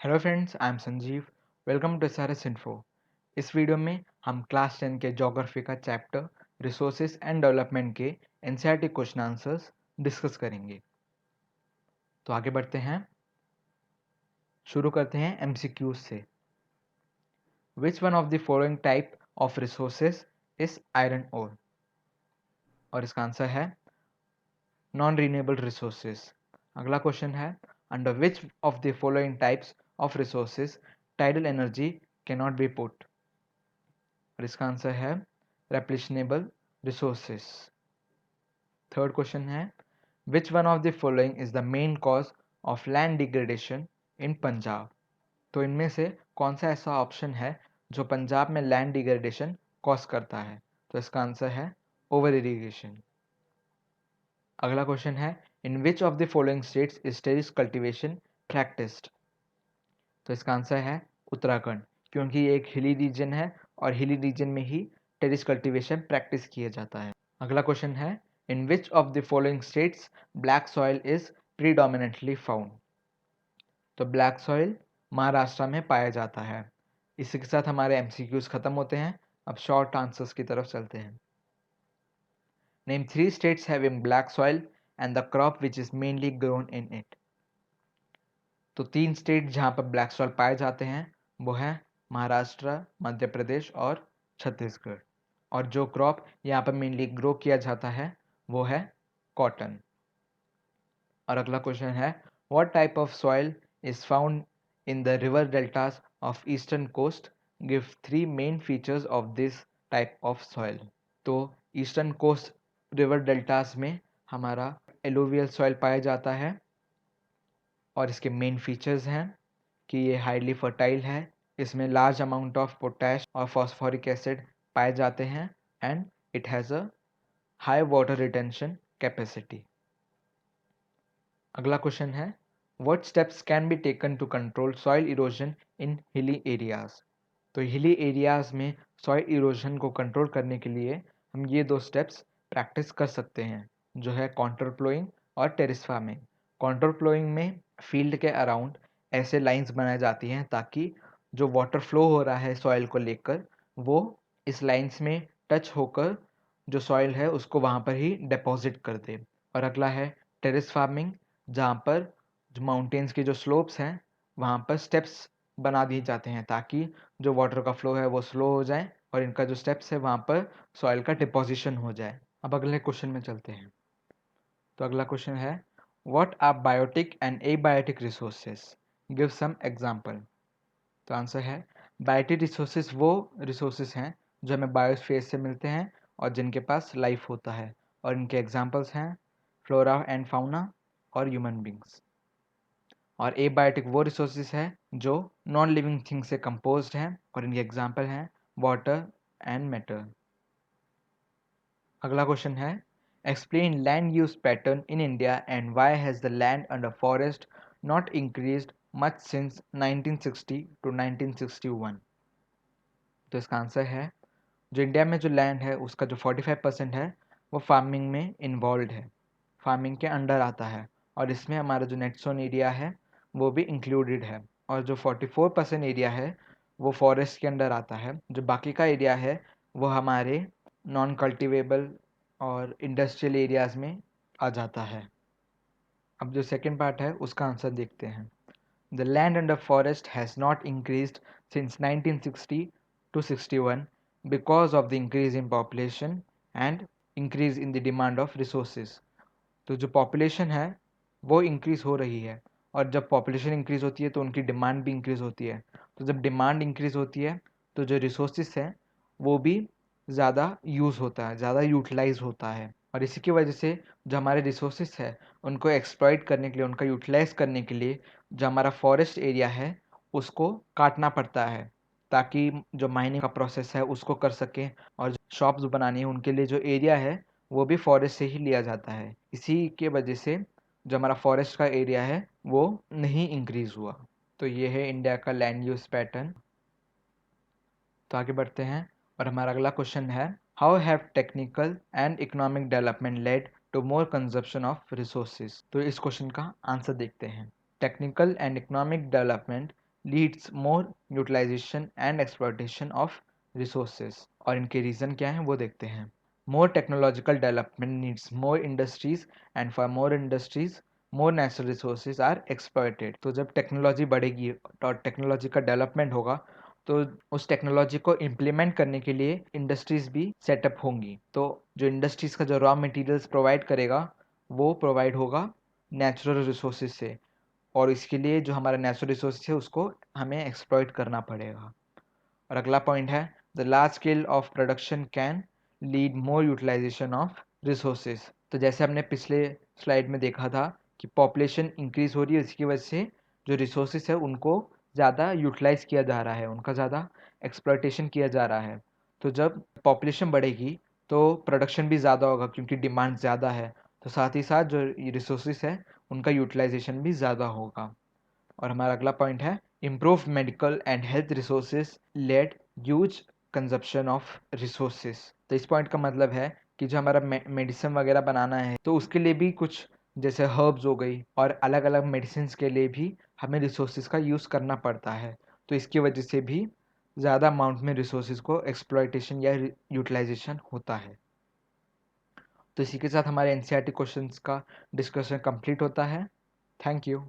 Hello friends, I am Sanjeev. Welcome to SRS info. इस video में हम क्लास 10 के ज्योग्राफी का चैप्टर रिसोर्सेज एंड डेवलपमेंट के एनसीईआरटी क्वेश्चन आंसर्स डिस्कस करेंगे। तो आगे बढ़ते हैं, शुरू करते हैं एमसीक्यूज से। Which one of the following type of resources is iron ore? और इसका आंसर है नॉन रीन्यूएबल रिसोर्सेज। अगला क्वेश्चन है, under which of the following types of resources tidal energy can not be put? और इसका answer है replenishable resources. Third question है, which one of the following is the main cause of land degradation in Punjab? तो इनमें से कौन सा ऐसा ऑप्शन है जो पंजाब में लैंड डिग्रेडेशन कॉज करता है? तो इसका आंसर है ओवर इरिगेशन। अगला क्वेश्चन है, in which of the following states is terrace cultivation practised? तो इसका आंसर है उत्तराखंड, क्योंकि ये एक हिली रीजन है और हिली रीजन में ही टेरिस कल्टीवेशन प्रैक्टिस किया जाता है। अगला क्वेश्चन है, in which of the following states black soil is predominantly found? तो ब्लैक सॉइल महाराष्ट्र में पाया जाता है। इसी के साथ हमारे एमसीक्यूज खत्म होते हैं। अब शॉर्ट आंसर्स की तरफ चलते हैं। Name 3 states having black soil and the crop which is mainly grown in it. तो 3 स्टेट जहां पर ब्लैक सॉइल पाए जाते हैं वो है महाराष्ट्र, मध्य प्रदेश और छत्तीसगढ़। और जो क्रॉप यहाँ पर मेनली ग्रो किया जाता है वो है कॉटन। और अगला क्वेश्चन है, what type of soil is found in the river deltas of eastern coast? Give 3 main features of this type of soil. तो ईस्टर्न कोस्ट रिवर डेल्टास में हमारा एलुवियल सॉइल पाया जाता है और इसके मेन फीचर्स हैं कि ये हाईली फर्टाइल है, इसमें लार्ज अमाउंट ऑफ पोटैश और फॉस्फोरिक एसिड पाए जाते हैं and it has a high water retention capacity. अगला क्वेश्चन है, what steps can be taken to control soil erosion in hilly areas? तो हिली एरियाज में सॉइल इरोजन को control करने के लिए हम ये 2 स्टेप्स प्रैक्टिस कर सकते हैं, जो है कॉन्टूर प्लोइंग और टेरेस फार्मिंग। कॉन्टूर प्लोइंग में फील्ड के अराउंड ऐसे लाइंस बनाई जाती हैं ताकि जो वाटर फ्लो हो रहा है सॉइल को लेकर वो इस लाइंस में टच होकर जो सॉइल है उसको वहाँ पर ही डिपॉजिट कर दे। और अगला है टेरेस फार्मिंग, जहाँ पर जो माउंटेन्स के जो स्लोप्स हैं वहाँ पर स्टेप्स बना दिए जाते हैं ताकि जो वाटर का फ्लो है वो स्लो हो जाए और इनका जो स्टेप्स है वहाँ पर सॉइल का डिपोजिशन हो जाए। अब अगले क्वेश्चन में चलते हैं। तो अगला क्वेश्चन है, what are biotic and abiotic resources? Give some example. तो आंसर है, बायोटिक रिसोर्सेज वो रिसोर्सेज हैं जो हमें बायोस्फीयर से मिलते हैं और जिनके पास लाइफ होता है, और इनके एग्जांपल्स हैं फ्लोरा एंड फाउना और ह्यूमन बींग्स। और एबायोटिक वो रिसोर्सेज है जो नॉन लिविंग थिंग से कंपोज्ड हैं और इनके एग्जांपल हैं वाटर एंड मैटर। अगला क्वेश्चन है, explain land use pattern in India and why has the land under forest not increased much since 1960 to 1961? तो इसका आंसर है, जो इंडिया में जो लैंड है उसका जो 45% है वो फार्मिंग में इन्वॉल्व है, फार्मिंग के अंडर आता है, और इसमें हमारा जो नेट जोन एरिया है वो भी इंक्लूडेड है। और जो 44% एरिया है वो फॉरेस्ट के अंडर आता है। जो बाकी का एरिया है वो हमारे नॉन कल्टिवेबल और इंडस्ट्रियल एरियाज में आ जाता है। अब जो सेकेंड पार्ट है उसका आंसर देखते हैं। The land under forest has not increased since 1960 to 61 because of the increase in population and increase in the demand of resources. तो जो population है वो increase हो रही है, और जब population increase होती है तो उनकी demand भी increase होती है। तो जब demand increase होती है तो जो resources है वो भी ज़्यादा यूज़ होता है, ज़्यादा यूटिलाइज होता है, और इसी की वजह से जो हमारे रिसोर्सेज है उनको एक्सप्लॉइट करने के लिए, उनका यूटिलाइज करने के लिए जो हमारा फॉरेस्ट एरिया है उसको काटना पड़ता है ताकि जो माइनिंग का प्रोसेस है उसको कर सकें, और जो शॉप्स बनानी है उनके लिए जो एरिया है वो भी फॉरेस्ट से ही लिया जाता है। इसी के वजह से जो हमारा फॉरेस्ट का एरिया है वो नहीं इंक्रीज हुआ। तो ये है इंडिया का लैंड यूज पैटर्न। तो आगे बढ़ते हैं और हमारा अगला क्वेश्चन है, how have technical and economic development led to more consumption of resources? तो इस क्वेश्चन का आंसर देखते हैं। Technical and economic development leads more utilisation and exploitation of resources. और इनके रीज़न क्या हैं वो देखते हैं। More technological development needs more industries and for more industries more natural resources are exploited. तो जब टेक्नोलॉजी बढ़ेगी और टेक्नोलॉजी का डेवलपमेंट होगा तो उस टेक्नोलॉजी को इम्प्लीमेंट करने के लिए इंडस्ट्रीज भी सेटअप होंगी। तो जो इंडस्ट्रीज का जो रॉ मटेरियल्स प्रोवाइड करेगा वो प्रोवाइड होगा नेचुरल रिसोर्सेज से, और इसके लिए जो हमारा नेचुरल रिसोर्स है उसको हमें एक्सप्लॉइट करना पड़ेगा। और अगला पॉइंट है the large scale of production can lead more utilisation of resources. तो जैसे हमने पिछले स्लाइड में देखा था कि पॉपुलेशन इंक्रीज हो रही है, इसकी वजह से जो रिसोर्सेज है उनको ज़्यादा यूटिलाइज किया जा रहा है, उनका ज़्यादा एक्सप्लॉयटेशन किया जा रहा है। तो जब पॉपुलेशन बढ़ेगी तो प्रोडक्शन भी ज़्यादा होगा क्योंकि डिमांड ज़्यादा है, तो साथ ही साथ जो रिसोर्सेज है उनका यूटिलाइजेशन भी ज़्यादा होगा। और हमारा अगला पॉइंट है improve medical and health resources led huge consumption of resources. तो इस पॉइंट का मतलब है कि जो हमारा मेडिसिन वगैरह बनाना है तो उसके लिए भी कुछ जैसे हर्ब्स हो गई और अलग अलग मेडिसिन के लिए भी हमें रिसोर्सेज का यूज़ करना पड़ता है। तो इसकी वजह से भी ज़्यादा अमाउंट में रिसोर्सेज को एक्सप्लॉयटेशन या यूटिलाइजेशन होता है। तो इसी के साथ हमारे एनसीईआरटी क्वेश्चंस का डिस्कशन कंप्लीट होता है। Thank you.